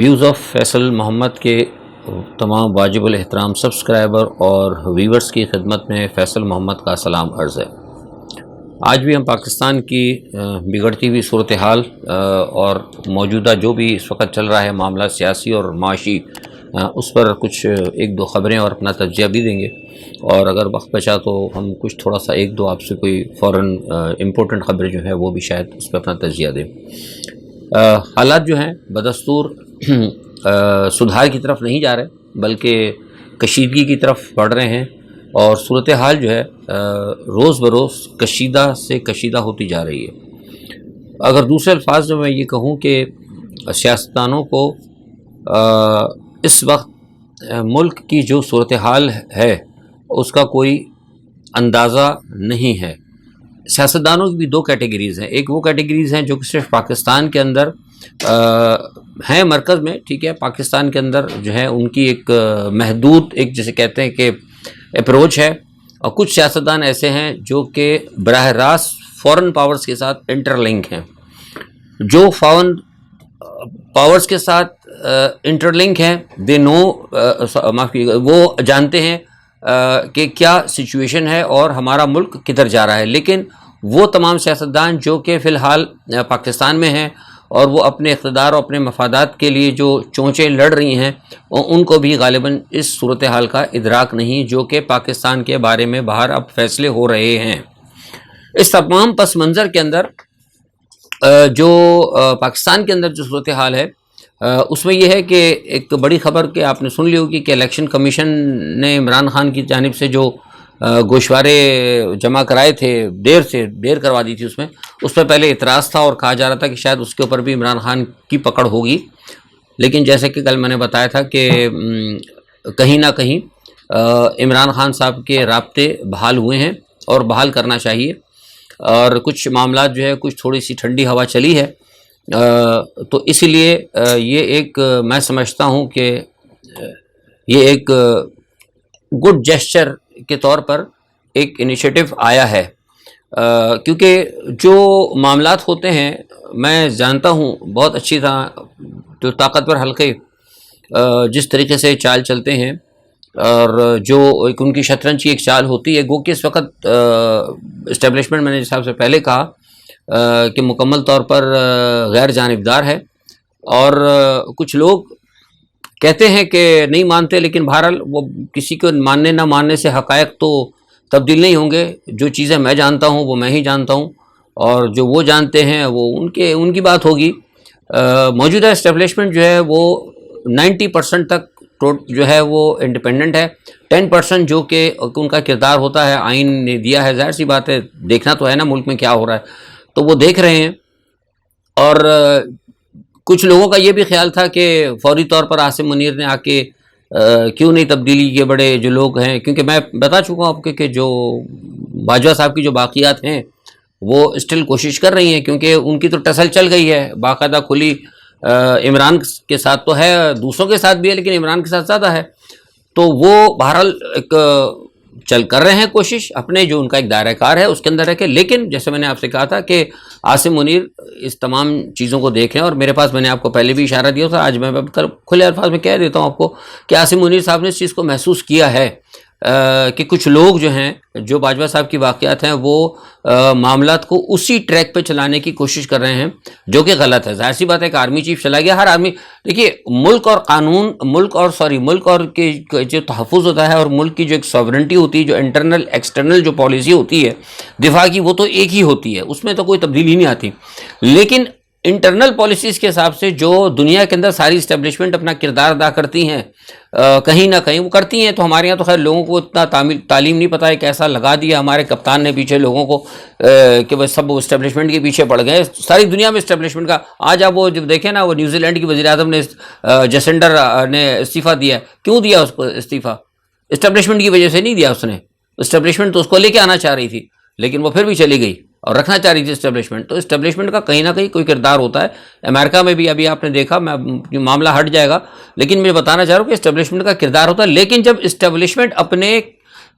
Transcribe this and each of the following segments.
Views of Faisal محمد کے تمام واجب الاحترام سبسکرائبر اور ویورز کی خدمت میں فیصل محمد کا سلام عرض ہے۔ آج بھی ہم پاکستان کی بگڑتی ہوئی صورتحال اور موجودہ جو بھی اس وقت چل رہا ہے معاملہ سیاسی اور معاشی، اس پر کچھ ایک دو خبریں اور اپنا تجزیہ بھی دیں گے، اور اگر وقت بچا تو ہم کچھ تھوڑا سا ایک دو آپ سے کوئی فوراً امپورٹنٹ خبریں جو ہیں وہ بھی شاید اس پہ اپنا تجزیہ دیں۔ حالات جو ہیں بدستور سدھار کی طرف نہیں جا رہے بلکہ کشیدگی کی طرف بڑھ رہے ہیں، اور صورتحال جو ہے روز بروز کشیدہ سے کشیدہ ہوتی جا رہی ہے۔ اگر دوسرے الفاظ میں یہ کہوں کہ سیاستدانوں کو اس وقت ملک کی جو صورتحال ہے اس کا کوئی اندازہ نہیں ہے۔ سیاستدانوں کی بھی دو کیٹیگریز ہیں، ایک وہ کیٹیگریز ہیں جو کہ صرف پاکستان کے اندر ہیں مرکز میں، ٹھیک ہے، پاکستان کے اندر جو ہے ان کی ایک محدود ایک جسے کہتے ہیں کہ اپروچ ہے، اور کچھ سیاستدان ایسے ہیں جو کہ براہ راست فورن پاورز کے ساتھ انٹر لنک ہیں، جو فورن پاورز کے ساتھ انٹر لنک ہیں، دے نو وہ جانتے ہیں کہ کیا سچویشن ہے اور ہمارا ملک کدھر جا رہا ہے، لیکن وہ تمام سیاستدان جو کہ فی الحال پاکستان میں ہیں اور وہ اپنے اقتدار اور اپنے مفادات کے لیے جو چونچیں لڑ رہی ہیں، ان کو بھی غالباً اس صورتحال کا ادراک نہیں جو کہ پاکستان کے بارے میں باہر اب فیصلے ہو رہے ہیں۔ اس تمام پس منظر کے اندر جو پاکستان کے اندر جو صورتحال ہے اس میں یہ ہے کہ ایک بڑی خبر کہ آپ نے سن لی ہوگی کہ الیکشن کمیشن نے عمران خان کی جانب سے جو گوشوارے جمع کرائے تھے، دیر کروا دی تھی، اس پہ پہلے اعتراض تھا اور کہا جا رہا تھا کہ شاید اس کے اوپر بھی عمران خان کی پکڑ ہوگی، لیکن جیسے کہ کل میں نے بتایا تھا کہ کہیں نہ کہیں عمران خان صاحب کے رابطے بحال ہوئے ہیں اور بحال کرنا چاہیے، اور کچھ معاملات جو ہے کچھ تھوڑی سی ٹھنڈی ہوا چلی ہے، تو اسی لیے یہ ایک میں سمجھتا ہوں کہ یہ ایک گڈ جیسچر کے طور پر ایک انیشیٹو آیا ہے، کیونکہ جو معاملات ہوتے ہیں میں جانتا ہوں بہت اچھی طرح جو طاقتور حلقے جس طریقے سے چال چلتے ہیں، اور جو ایک ان کی شطرنج کی ایک چال ہوتی ہے، گو کہ اس وقت اسٹیبلشمنٹ میں نے جس حساب سے پہلے کہا کہ مکمل طور پر غیر جانبدار ہے، اور کچھ لوگ کہتے ہیں کہ نہیں مانتے، لیکن بہرحال وہ کسی کو ماننے نہ ماننے سے حقائق تو تبدیل نہیں ہوں گے۔ جو چیزیں میں جانتا ہوں وہ میں ہی جانتا ہوں، اور جو وہ جانتے ہیں وہ ان کی بات ہوگی۔ موجودہ اسٹیبلشمنٹ جو ہے وہ 90% تک جو ہے وہ انڈیپینڈنٹ ہے، 10% جو کہ ان کا کردار ہوتا ہے آئین نے دیا ہے، ظاہر سی بات ہے دیکھنا تو ہے نا ملک میں کیا ہو رہا ہے، تو وہ دیکھ رہے ہیں۔ اور کچھ لوگوں کا یہ بھی خیال تھا کہ فوری طور پر عاصم منیر نے آ کے کیوں نہیں تبدیلی کے بڑے جو لوگ ہیں، کیونکہ میں بتا چکا ہوں آپ کے کہ جو باجوہ صاحب کی جو باقیات ہیں وہ اسٹل کوشش کر رہی ہیں، کیونکہ ان کی تو ٹسل چل گئی ہے باقاعدہ کھلی، عمران کے ساتھ تو ہے، دوسروں کے ساتھ بھی ہے، لیکن عمران کے ساتھ زیادہ ہے، تو وہ بہرحال ایک چل کر رہے ہیں کوشش اپنے جو ان کا ایک دائرہ کار ہے اس کے اندر رہ کے، لیکن جیسے میں نے آپ سے کہا تھا کہ عاصم منیر اس تمام چیزوں کو دیکھ رہے ہیں، اور میرے پاس میں نے آپ کو پہلے بھی اشارہ دیا تھا، آج میں کھلے الفاظ میں کہہ دیتا ہوں آپ کو کہ عاصم منیر صاحب نے اس چیز کو محسوس کیا ہے کہ کچھ لوگ جو ہیں جو باجوہ صاحب کی واقعات ہیں وہ معاملات کو اسی ٹریک پہ چلانے کی کوشش کر رہے ہیں جو کہ غلط ہے۔ ظاہر سی بات ہے کہ آرمی چیف چلا گیا، ہر آرمی دیکھیے ملک اور قانون، ملک اور کے جو تحفظ ہوتا ہے، اور ملک کی جو ایک ساورنٹی ہوتی ہے، جو انٹرنل ایکسٹرنل جو پالیسی ہوتی ہے دفاع کی، وہ تو ایک ہی ہوتی ہے، اس میں تو کوئی تبدیلی نہیں آتی، لیکن انٹرنل پالیسیز کے حساب سے جو دنیا کے اندر ساری اسٹیبلشمنٹ اپنا کردار ادا کرتی ہیں، کہیں نہ کہیں وہ کرتی ہیں، تو ہمارے یہاں تو خیر لوگوں کو اتنا تعلیم نہیں پتہ ہے کہ ایسا لگا دیا ہمارے کپتان نے پیچھے لوگوں کو کہ وہ سب اسٹیبلشمنٹ کے پیچھے پڑ گئے، ساری دنیا میں اسٹیبلشمنٹ کا۔ آج آپ وہ جب دیکھیں نا، وہ نیوزی لینڈ کی وزیر اعظم نے جیسنڈر نے استعفیٰ دیا، کیوں دیا اس کو استعفیٰ؟ اسٹیبلشمنٹ کی وجہ سے نہیں دیا اس نے، اسٹیبلشمنٹ تو اس کو لے کے آنا چاہ رہی تھی، لیکن وہ پھر بھی چلی گئی اور رکھنا چاہ رہی تھی اسٹیبلشمنٹ، تو اسٹیبلشمنٹ کا کہیں نہ کہیں کوئی کردار ہوتا ہے۔ امریکہ میں بھی ابھی آپ نے دیکھا، میں معاملہ ہٹ جائے گا، لیکن میں بتانا چاہ رہا ہوں کہ اسٹیبلشمنٹ کا کردار ہوتا ہے، لیکن جب اسٹیبلشمنٹ اپنے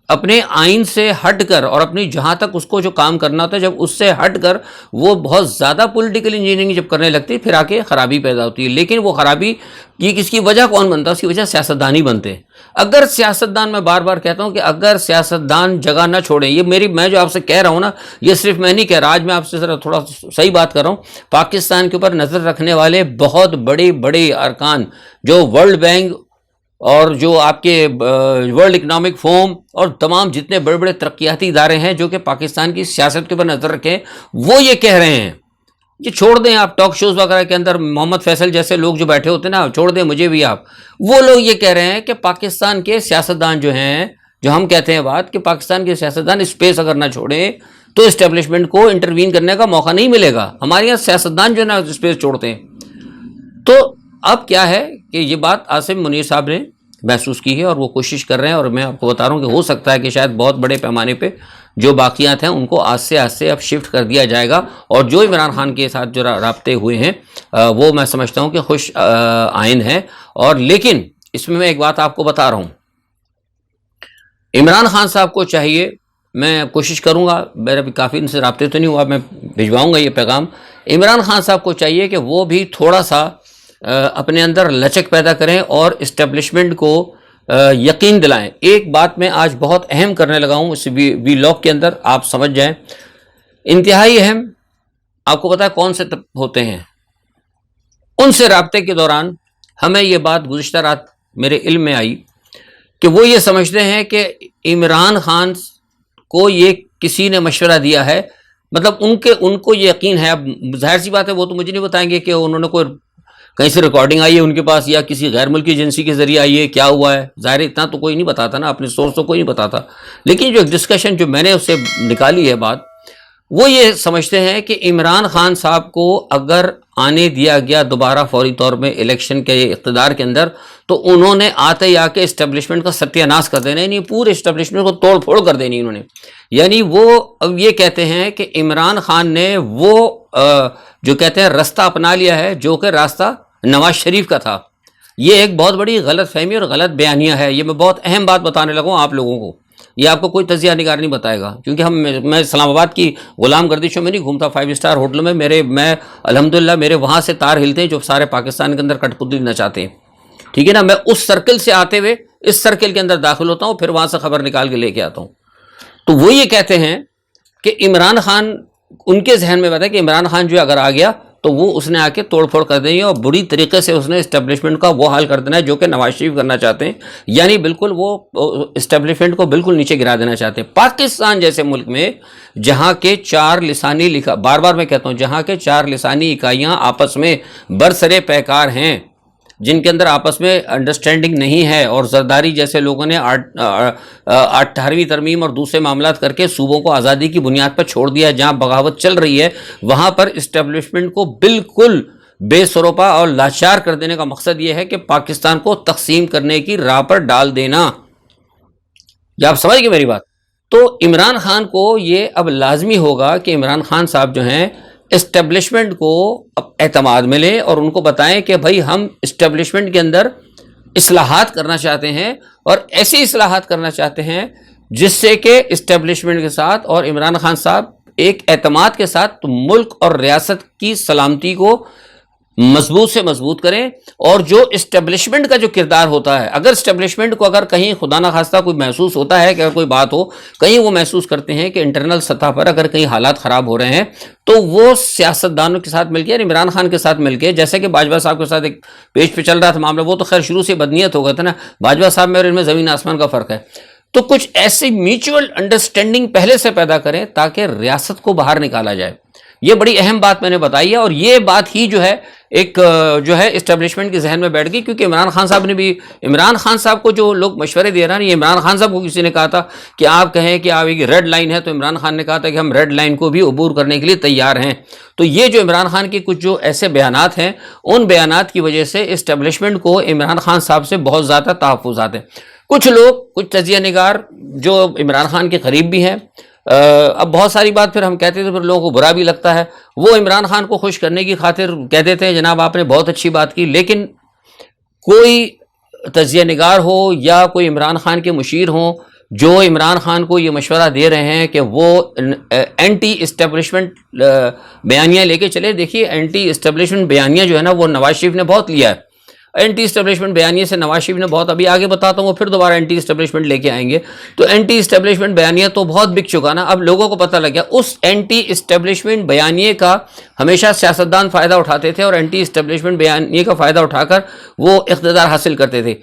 اپنے آئین سے ہٹ کر اور اپنی جہاں تک اس کو جو کام کرنا ہوتا ہے جب اس سے ہٹ کر وہ بہت زیادہ پولیٹیکل انجینئرنگ جب کرنے لگتی ہے پھر آ کے خرابی پیدا ہوتی ہے. لیکن وہ خرابی کی کس کی وجہ کون بنتا ہے؟ اس کی وجہ سیاستدان ہی بنتے ہیں. اگر سیاستدان، میں بار بار کہتا ہوں کہ اگر سیاستدان جگہ نہ چھوڑیں، یہ میں جو آپ سے کہہ رہا ہوں نا، یہ صرف میں نہیں کہہ رہا، آج میں آپ سے ذرا تھوڑا صحیح بات کر رہا ہوں. پاکستان کے اوپر نظر رکھنے والے بہت بڑے بڑے ارکان جو ورلڈ بینک اور جو آپ کے ورلڈ اکنامک فورم اور تمام جتنے بڑے بڑے ترقیاتی ادارے ہیں جو کہ پاکستان کی سیاست کے اوپر نظر رکھیں، وہ یہ کہہ رہے ہیں کہ چھوڑ دیں آپ ٹاک شوز وغیرہ کے اندر محمد فیصل جیسے لوگ جو بیٹھے ہوتے ہیں نا، چھوڑ دیں مجھے بھی آپ. وہ لوگ یہ کہہ رہے ہیں کہ پاکستان کے سیاستدان جو ہیں، جو ہم کہتے ہیں بات کہ پاکستان کے سیاستدان اسپیس اگر نہ چھوڑیں تو اسٹیبلشمنٹ کو انٹروین کرنے کا موقع نہیں ملے گا. ہمارے یہاں سیاستدان جو ہے نا اسپیس چھوڑتے ہیں. تو اب کیا ہے کہ یہ بات عاصم منیر صاحب نے محسوس کی ہے اور وہ کوشش کر رہے ہیں، اور میں آپ کو بتا رہا ہوں کہ ہو سکتا ہے کہ شاید بہت بڑے پیمانے پہ جو باقیات ہیں ان کو آہستہ آہستہ اب شفٹ کر دیا جائے گا. اور جو عمران خان کے ساتھ جو رابطے ہوئے ہیں وہ میں سمجھتا ہوں کہ خوش آئند ہیں. اور لیکن اس میں ایک بات آپ کو بتا رہا ہوں، عمران خان صاحب کو چاہیے، میں کوشش کروں گا، میرا بھی کافی ان سے رابطے تو نہیں ہوا، میں بھجواؤں گا یہ پیغام. عمران خان صاحب کو چاہیے کہ وہ بھی تھوڑا سا اپنے اندر لچک پیدا کریں اور اسٹیبلشمنٹ کو یقین دلائیں. ایک بات میں آج بہت اہم کرنے لگا ہوں اس وی لاگ کے اندر، آپ سمجھ جائیں، انتہائی اہم. آپ کو پتا ہے کون سے ہوتے ہیں؟ ان سے رابطے کے دوران ہمیں یہ بات گزشتہ رات میرے علم میں آئی کہ وہ یہ سمجھتے ہیں کہ عمران خان کو یہ کسی نے مشورہ دیا ہے، مطلب ان کو یہ یقین ہے. اب ظاہر سی بات ہے وہ تو مجھے نہیں بتائیں گے کہ انہوں نے کوئی کہیں سے ریکارڈنگ آئی ہے ان کے پاس یا کسی غیر ملکی ایجنسی کے ذریعے آئی ہے، کیا ہوا ہے، ظاہر اتنا تو کوئی نہیں بتاتا نا، اپنے سورس تو کوئی نہیں بتاتا. لیکن جو ڈسکشن جو میں نے اس سے نکالی ہے بات، وہ یہ سمجھتے ہیں کہ عمران خان صاحب کو اگر آنے دیا گیا دوبارہ فوری طور میں الیکشن کے اقتدار کے اندر تو انہوں نے آتے ہی آ کے اسٹیبلشمنٹ کا ستیہ ناش کر دینا، یعنی پورے اسٹیبلشمنٹ کو توڑ پھوڑ کر دینی انہوں نے. یعنی وہ اب یہ کہتے ہیں کہ عمران خان نے وہ جو کہتے ہیں راستہ اپنا لیا ہے جو کہ راستہ نواز شریف کا تھا. یہ ایک بہت بڑی غلط فہمی اور غلط بیانیہ ہے. یہ میں بہت اہم بات بتانے لگا ہوں آپ لوگوں کو، یہ آپ کو کوئی تجزیہ نگار نہیں بتائے گا، کیونکہ میں اسلام آباد کی غلام گردشوں میں نہیں گھومتا، 5 اسٹار ہوٹلوں میں میں الحمدللہ میرے وہاں سے تار ہلتے ہیں جو سارے پاکستان کے اندر کٹ پتلی نچاتے ہیں. ٹھیک ہے نا، میں اس سرکل سے آتے ہوئے اس سرکل کے اندر داخل ہوتا ہوں، پھر وہاں سے خبر نکال کے لے کے آتا ہوں. تو وہ یہ کہتے ہیں کہ عمران خان، ان کے ذہن میں بات ہے کہ عمران خان جو اگر آ گیا تو وہ اس نے آ کے توڑ پھوڑ کر دیں گے اور بری طریقے سے اس نے اسٹیبلشمنٹ کا وہ حال کر دینا ہے جو کہ نواز شریف کرنا چاہتے ہیں. یعنی بالکل وہ اسٹیبلشمنٹ کو بالکل نیچے گرا دینا چاہتے ہیں. پاکستان جیسے ملک میں جہاں کے 4 لسانی بار بار میں کہتا ہوں، جہاں کے 4 لسانی اکائیاں آپس میں برسرے پیکار ہیں، جن کے اندر آپس میں انڈرسٹینڈنگ نہیں ہے، اور زرداری جیسے لوگوں نے 18ویں ترمیم اور دوسرے معاملات کر کے صوبوں کو آزادی کی بنیاد پر چھوڑ دیا ہے، جہاں بغاوت چل رہی ہے وہاں پر اسٹیبلشمنٹ کو بالکل بے سروپا اور لاچار کر دینے کا مقصد یہ ہے کہ پاکستان کو تقسیم کرنے کی راہ پر ڈال دینا. یا آپ سمجھ گئے میری بات؟ تو عمران خان کو یہ اب لازمی ہوگا کہ عمران خان صاحب جو ہیں اسٹیبلشمنٹ کو اعتماد ملے اور ان کو بتائیں کہ بھائی ہم اسٹیبلشمنٹ کے اندر اصلاحات کرنا چاہتے ہیں، اور ایسی اصلاحات کرنا چاہتے ہیں جس سے کہ اسٹیبلشمنٹ کے ساتھ اور عمران خان صاحب ایک اعتماد کے ساتھ ملک اور ریاست کی سلامتی کو مضبوط سے مضبوط کریں. اور جو اسٹیبلشمنٹ کا جو کردار ہوتا ہے، اگر اسٹیبلشمنٹ کو اگر کہیں خدا نہ خواستہ کوئی محسوس ہوتا ہے کہ اگر کوئی بات ہو، کہیں وہ محسوس کرتے ہیں کہ انٹرنل سطح پر اگر کہیں حالات خراب ہو رہے ہیں تو وہ سیاستدانوں کے ساتھ مل کے، عمران خان کے ساتھ مل کے، جیسے کہ باجوہ صاحب کے ساتھ ایک پیج پہ چل رہا تھا معاملہ، وہ تو خیر شروع سے بدنیت ہو گیا تھا نا، باجوہ صاحب میں اور ان میں زمین آسمان کا فرق ہے. تو کچھ ایسی میوچول انڈرسٹینڈنگ پہلے سے پیدا کریں تاکہ ریاست کو باہر نکالا جائے. یہ بڑی اہم بات میں نے بتائی ہے، اور یہ بات ہی جو ہے ایک جو ہے اسٹیبلشمنٹ کے ذہن میں بیٹھ گئی، کیونکہ عمران خان صاحب نے بھی، عمران خان صاحب کو جو لوگ مشورے دے رہے ہیں، یہ عمران خان صاحب کو کسی نے کہا تھا کہ آپ کہیں کہ آپ ایک ریڈ لائن ہے، تو عمران خان نے کہا تھا کہ ہم ریڈ لائن کو بھی عبور کرنے کے لیے تیار ہیں. تو یہ جو عمران خان کے کچھ جو ایسے بیانات ہیں، ان بیانات کی وجہ سے اسٹیبلشمنٹ کو عمران خان صاحب سے بہت زیادہ تحفظات ہیں. کچھ لوگ، کچھ تجزیہ نگار جو عمران خان کے قریب بھی ہیں، اب بہت ساری بات پھر ہم کہتے تھے، پھر لوگوں کو برا بھی لگتا ہے، وہ عمران خان کو خوش کرنے کی خاطر کہہ دیتے ہیں جناب آپ نے بہت اچھی بات کی. لیکن کوئی تجزیہ نگار ہو یا کوئی عمران خان کے مشیر ہوں جو عمران خان کو یہ مشورہ دے رہے ہیں کہ وہ اینٹی اسٹیبلشمنٹ بیانیہ لے کے چلے. دیکھیے اینٹی اسٹیبلشمنٹ بیانیہ جو ہے نا وہ نواز شریف نے بہت لیا ہے. اینٹی اسٹیبلشمنٹ بیانیے سے نواز شریف نے بہت, ابھی آگے بتاتا ہوں, وہ پھر دوبارہ اینٹی اسٹیبلشمنٹ لے کے آئیں گے. تو اینٹی اسٹیبلشمنٹ بیانیہ تو بہت بک چکا نا. اب لوگوں کو پتہ لگ گیا اس اینٹی اسٹیبلشمنٹ بیانیے کا ہمیشہ سیاستدان فائدہ اٹھاتے تھے, اور اینٹی اسٹیبلشمنٹ بیانیے کا فائدہ اٹھا کر وہ اقتدار حاصل کرتے تھے.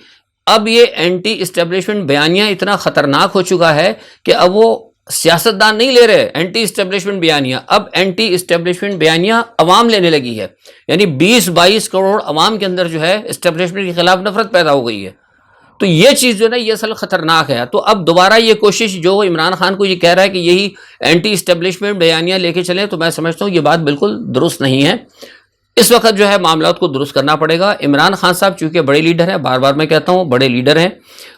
اب یہ اینٹی اسٹیبلشمنٹ بیانیہ اتنا خطرناک ہو چکا ہے کہ اب وہ سیاستدان نہیں لے رہے اینٹی اسٹیبلشمنٹ بیانیہ, اب اینٹی اسٹیبلشمنٹ بیانیہ عوام لینے لگی ہے. یعنی 20-22 کروڑ عوام کے اندر جو ہے اسٹیبلشمنٹ کے خلاف نفرت پیدا ہو گئی ہے. تو یہ چیز جو ہے نا یہ اصل خطرناک ہے. تو اب دوبارہ یہ کوشش جو عمران خان کو یہ کہہ رہا ہے کہ یہی اینٹی اسٹیبلشمنٹ بیانیہ لے کے چلیں, تو میں سمجھتا ہوں یہ بات بالکل درست نہیں ہے. اس وقت جو ہے معاملات کو درست کرنا پڑے گا. عمران خان صاحب چونکہ بڑے لیڈر ہیں, بار بار میں کہتا ہوں بڑے لیڈر ہیں,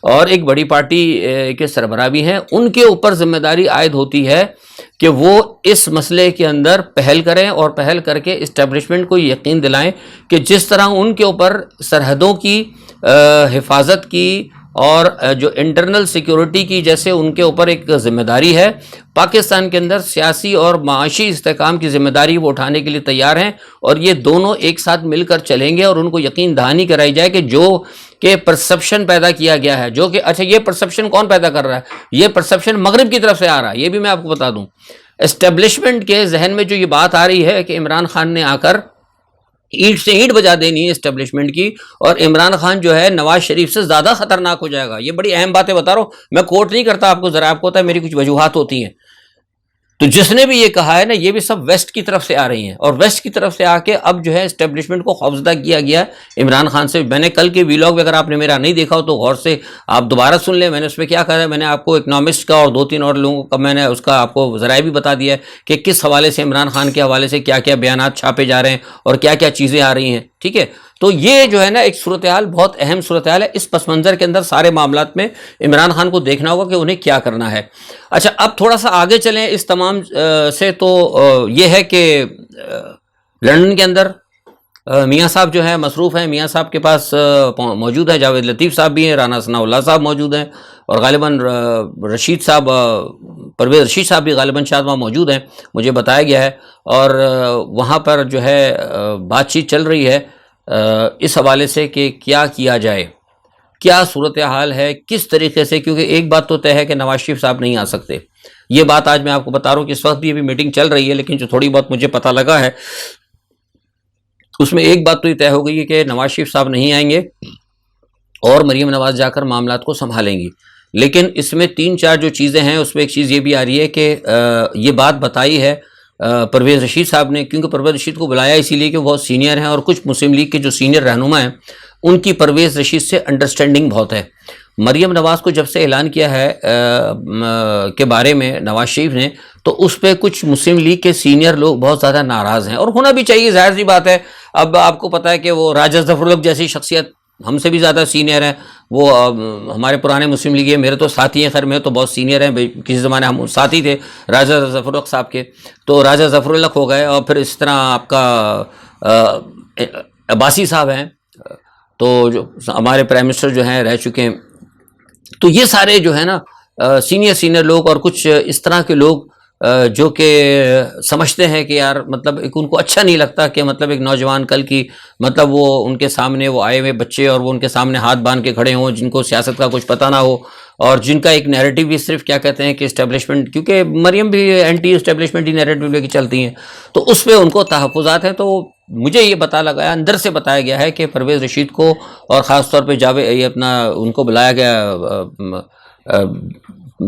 اور ایک بڑی پارٹی کے سربراہ بھی ہیں, ان کے اوپر ذمہ داری عائد ہوتی ہے کہ وہ اس مسئلے کے اندر پہل کریں, اور پہل کر کے اسٹیبلشمنٹ کو یقین دلائیں کہ جس طرح ان کے اوپر سرحدوں کی حفاظت کی اور جو انٹرنل سیکیورٹی کی جیسے ان کے اوپر ایک ذمہ داری ہے, پاکستان کے اندر سیاسی اور معاشی استحکام کی ذمہ داری وہ اٹھانے کے لیے تیار ہیں. اور یہ دونوں ایک ساتھ مل کر چلیں گے, اور ان کو یقین دہانی کرائی جائے کہ جو کہ پرسپشن پیدا کیا گیا ہے, جو کہ اچھا یہ پرسپشن کون پیدا کر رہا ہے, یہ پرسپشن مغرب کی طرف سے آ رہا ہے. یہ بھی میں آپ کو بتا دوں, اسٹیبلشمنٹ کے ذہن میں جو یہ بات آ رہی ہے کہ عمران خان نے آ کر اینٹ سے اینٹ بجا دینی ہے اسٹیبلشمنٹ کی, اور عمران خان جو ہے نواز شریف سے زیادہ خطرناک ہو جائے گا. یہ بڑی اہم باتیں بتا رہا ہوں, میں کوٹ نہیں کرتا آپ کو, ذرا آپ کو ہوتا ہے میری کچھ وجوہات ہوتی ہیں. تو جس نے بھی یہ کہا ہے نا, یہ بھی سب ویسٹ کی طرف سے آ رہی ہیں, اور ویسٹ کی طرف سے آ کے اب جو ہے اسٹیبلشمنٹ کو خوفزدہ کیا گیا ہے عمران خان سے. میں نے کل کے ویلاگ اگر آپ نے میرا نہیں دیکھا ہو تو غور سے آپ دوبارہ سن لیں. میں نے اس میں کیا کہا ہے, میں نے آپ کو اکنامسٹ کا اور 2-3 اور لوگوں کا میں نے اس کا آپ کو ذرائع بھی بتا دیا ہے کہ کس حوالے سے عمران خان کے حوالے سے کیا کیا بیانات چھاپے جا رہے ہیں اور کیا کیا چیزیں آ رہی ہیں. ٹھیک ہے, تو یہ جو ہے نا ایک صورتحال, بہت اہم صورتحال ہے. اس پس منظر کے اندر سارے معاملات میں عمران خان کو دیکھنا ہوگا کہ انہیں کیا کرنا ہے. اچھا, اب تھوڑا سا آگے چلیں اس تمام سے. تو یہ ہے کہ لندن کے اندر میاں صاحب جو ہیں مصروف ہیں. میاں صاحب کے پاس موجود ہے جاوید لطیف صاحب بھی ہیں, رانا ثناء اللہ صاحب موجود ہیں, اور غالباً رشید صاحب, پرویز رشید صاحب بھی غالباً شاید وہاں موجود ہیں, مجھے بتایا گیا ہے. اور وہاں پر جو ہے بات چیت چل رہی ہے اس حوالے سے کہ کیا کیا جائے, کیا صورتحال ہے, کس طریقے سے. کیونکہ ایک بات تو طے ہے کہ نواز شریف صاحب نہیں آ سکتے. یہ بات آج میں آپ کو بتا رہا ہوں کہ اس وقت بھی ابھی میٹنگ چل رہی ہے, لیکن جو تھوڑی بہت مجھے پتہ لگا ہے اس میں ایک بات تو یہ طے ہو گئی ہے کہ نواز شریف صاحب نہیں آئیں گے, اور مریم نواز جا کر معاملات کو سنبھالیں گی. لیکن اس میں 3-4 جو چیزیں ہیں اس میں ایک چیز یہ بھی آ رہی ہے کہ یہ بات بتائی ہے پرویز رشید صاحب نے, کیونکہ پرویز رشید کو بلایا اسی لیے کہ وہ بہت سینئر ہیں, اور کچھ مسلم لیگ کے جو سینئر رہنما ہیں ان کی پرویز رشید سے انڈرسٹینڈنگ بہت ہے. مریم نواز کو جب سے اعلان کیا ہے کے بارے میں نواز شریف نے, تو اس پہ کچھ مسلم لیگ کے سینئر لوگ بہت زیادہ ناراض ہیں, اور ہونا بھی چاہیے, ظاہر سی بات ہے. اب آپ کو پتہ ہے کہ وہ راجہ ظفر الحق جیسی شخصیت ہم سے بھی زیادہ سینئر ہیں, وہ ہمارے پرانے مسلم لیگ, میرے تو ساتھی ہیں, خیر میں تو بہت سینئر ہیں, کسی زمانے ہم ساتھی تھے راجہ ظفر الحق صاحب کے. تو راجہ ظفر الحق ہو گئے, اور پھر اس طرح آپ کا عباسی صاحب ہیں, تو جو ہمارے پرائم منسٹر جو ہیں رہ چکے ہیں. تو یہ سارے جو ہے نا سینئر لوگ, اور کچھ اس طرح کے لوگ جو کہ سمجھتے ہیں کہ یار مطلب ان کو اچھا نہیں لگتا کہ مطلب ایک نوجوان کل کی مطلب وہ ان کے سامنے وہ آئے ہوئے بچے, اور وہ ان کے سامنے ہاتھ باندھ کے کھڑے ہوں, جن کو سیاست کا کچھ پتہ نہ ہو, اور جن کا ایک نیریٹو بھی صرف کیا کہتے ہیں کہ اسٹیبلشمنٹ, کیونکہ مریم بھی اینٹی اسٹیبلشمنٹ ہی نیریٹو لے کے چلتی ہیں, تو اس پہ ان کو تحفظات ہیں. تو مجھے یہ پتہ لگا, اندر سے بتایا گیا ہے کہ پرویز رشید کو, اور خاص طور پہ یہ اپنا ان کو بلایا گیا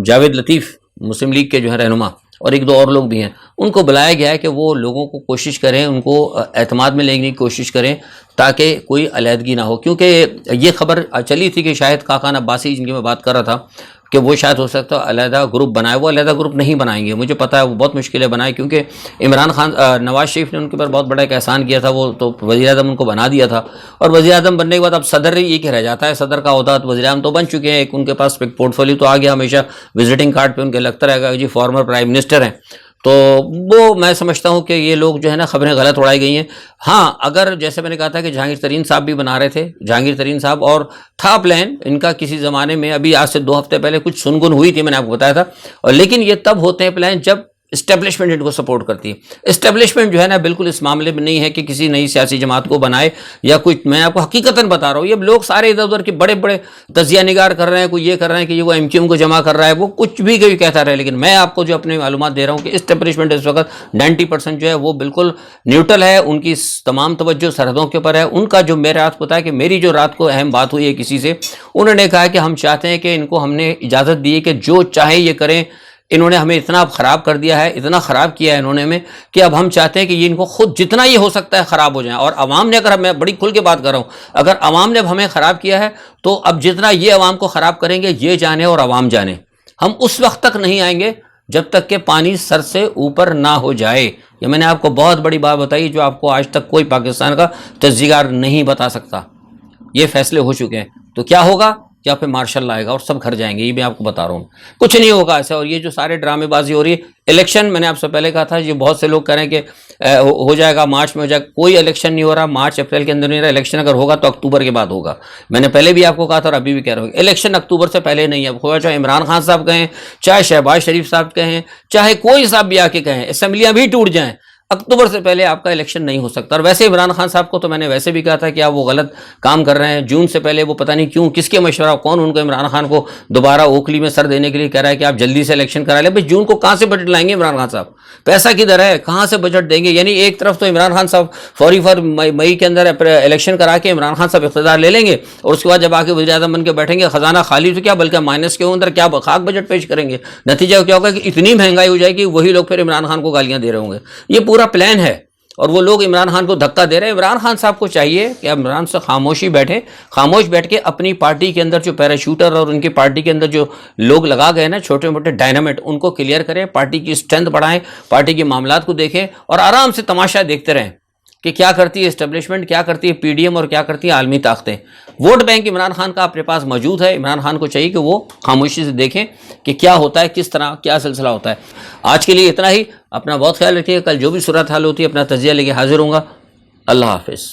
جاوید لطیف مسلم لیگ کے جو ہے رہنما, اور 1-2 اور لوگ بھی ہیں, ان کو بلایا گیا ہے کہ وہ لوگوں کو کوشش کریں, ان کو اعتماد میں لینے کی کوشش کریں تاکہ کوئی علیحدگی نہ ہو. کیونکہ یہ خبر چلی تھی کہ شاہد خاقان عباسی جن کی میں بات کر رہا تھا کہ وہ شاید ہو سکتا ہے علیحدہ گروپ بنائے, وہ علیحدہ گروپ نہیں بنائیں گے, مجھے پتہ ہے وہ بہت مشکل ہے بنائے, کیونکہ عمران خان نواز شریف نے ان کے اوپر بہت بڑا ایک احسان کیا تھا, وہ تو وزیر اعظم ان کو بنا دیا تھا, اور وزیر اعظم بننے کے بعد اب صدر یہ کہ رہ جاتا ہے, صدر کا عہدہ, وزیر اعظم تو بن چکے ہیں, ایک ان کے پاس ایک پورٹ فولیو تو آ گیا, ہمیشہ وزٹنگ کارڈ پہ ان کے لگتا رہے گا کہ جی فارمر پرائم منسٹر ہیں. تو وہ میں سمجھتا ہوں کہ یہ لوگ جو ہے نا خبریں غلط اڑائی گئی ہیں۔ ہاں اگر جیسے میں نے کہا تھا کہ جہانگیر ترین صاحب بھی بنا رہے تھے، جہانگیر ترین صاحب، اور تھا پلان ان کا کسی زمانے میں، ابھی آج سے 2 ہفتے پہلے کچھ سنگن ہوئی تھی، میں نے آپ کو بتایا تھا، اور لیکن یہ تب ہوتے ہیں پلان جب اسٹیبلشمنٹ ان کو سپورٹ کرتی ہے۔ اسٹیبلشمنٹ جو ہے نا بالکل اس معاملے میں نہیں ہے کہ کسی نئی سیاسی جماعت کو بنائے یا کچھ، میں آپ کو حقیقتاً بتا رہا ہوں، یہ لوگ سارے ادھر ادھر کے بڑے بڑے تجزیہ نگار کر رہے ہیں، کوئی یہ کر رہے ہیں کہ وہ ایم کیو ایم کو جمع کر رہا ہے، وہ کچھ بھی کوئی کہتا رہے، لیکن میں آپ کو جو اپنے معلومات دے رہا ہوں کہ اسٹیبلشمنٹ اس وقت 90% جو ہے وہ بالکل نیوٹرل ہے، ان کی تمام توجہ سرحدوں کے اوپر ہے۔ ان کا جو میرے رات کو پتا ہے کہ میری جو رات کو اہم بات ہوئی ہے کسی سے، انہوں نے کہا کہ ہم چاہتے ہیں کہ ان کو ہم نے اجازت دی ہے کہ جو چاہے یہ کریں، انہوں نے ہمیں اتنا خراب کر دیا ہے، اتنا خراب کیا ہے انہوں نے ہمیں کہ اب ہم چاہتے ہیں کہ یہ ان کو خود جتنا یہ ہو سکتا ہے خراب ہو جائیں، اور عوام نے، اگر میں بڑی کھل کے بات کر رہا ہوں، اگر عوام نے اب ہمیں خراب کیا ہے تو اب جتنا یہ عوام کو خراب کریں گے یہ جانے اور عوام جانے، ہم اس وقت تک نہیں آئیں گے جب تک کہ پانی سر سے اوپر نہ ہو جائے۔ یہ میں نے آپ کو بہت بڑی بات بتائی جو آپ کو آج تک کوئی پاکستان کا تجزیہ کار نہیں بتا سکتا۔ یہ فیصلے ہو چکے ہیں، تو کیا ہوگا؟ کیا پھر مارشل آئے گا اور سب گھر جائیں گے، یہ میں آپ کو بتا رہا ہوں، کچھ نہیں ہوگا ایسا۔ اور یہ جو سارے ڈرامے بازی ہو رہی ہے، الیکشن میں نے آپ سے پہلے کہا تھا، یہ بہت سے لوگ کہہ رہے ہیں کہ ہو جائے گا مارچ میں ہو جائے گا، کوئی الیکشن نہیں ہو رہا، مارچ اپریل کے اندر نہیں ہو رہا، الیکشن اگر ہوگا تو اکتوبر کے بعد ہوگا۔ میں نے پہلے بھی آپ کو کہا تھا اور ابھی بھی کہہ رہا ہوں، الیکشن اکتوبر سے پہلے نہیں ہے، ہوگا چاہے عمران خان صاحب کہیں، چاہے شہباز شریف صاحب کہیں، چاہے کوئی صاحب بھی آ کے کہیں، اسمبلیاں بھی ٹوٹ جائیں، اکتوبر سے پہلے آپ کا الیکشن نہیں ہو سکتا۔ اور ویسے عمران خان صاحب کو تو میں نے ویسے بھی کہا تھا کہ آپ وہ غلط کام کر رہے ہیں، جون سے پہلے وہ پتہ نہیں کیوں، کس کے مشورہ، کون ان کو عمران خان کو دوبارہ اوکھلی میں سر دینے کے لیے کہہ رہا ہے کہ آپ جلدی سے الیکشن کرا لیں۔ بھائی جون کو کہاں سے بجٹ لائیں گے عمران خان صاحب؟ پیسہ کدھر ہے؟ کہاں سے بجٹ دیں گے؟ یعنی ایک طرف تو عمران خان صاحب فوری مئی کے اندر الیکشن کرا کے عمران خان صاحب اقتدار لے لیں گے، اور اس کے بعد جب آ کے وزیر اعظم بن کے بیٹھیں گے، خزانہ خالی تو کیا بلکہ مائنس کے اندر کیا خاک بجٹ پیش کریں گے۔ نتیجہ کیا ہوگا کہ اتنی مہنگائی ہو جائے گی، وہی لوگ پھر عمران خان کو گالیاں دے رہے ہوں گے۔ یہ پورا پلان ہے، اور وہ لوگ عمران خان کو دھکا دے رہے ہیں۔ عمران خان صاحب کو چاہیے کہ عمران سے خاموش بیٹھ کے اپنی پارٹی کے اندر جو پیراشوٹر اور ان کی پارٹی کے اندر جو لوگ لگا گئے نا چھوٹے موٹے ڈائنامٹ، ان کو کلیئر کریں، پارٹی کی اسٹرینتھ بڑھائیں، پارٹی کے معاملات کو دیکھیں، اور آرام سے تماشا دیکھتے رہیں کہ کیا کرتی ہے اسٹیبلشمنٹ، کیا کرتی ہے پی ڈی ایم، اور کیا کرتی ہے عالمی طاقتیں۔ ووٹ بینک عمران خان کا اپنے پاس موجود ہے، عمران خان کو چاہیے کہ وہ خاموشی سے دیکھیں کہ کیا ہوتا ہے، کس طرح کیا سلسلہ ہوتا ہے۔ آج کے لیے اتنا ہی، اپنا بہت خیال رکھیے، کل جو بھی صورت حال ہوتی ہے اپنا تجزیہ لے کے حاضر ہوں گا۔ اللہ حافظ۔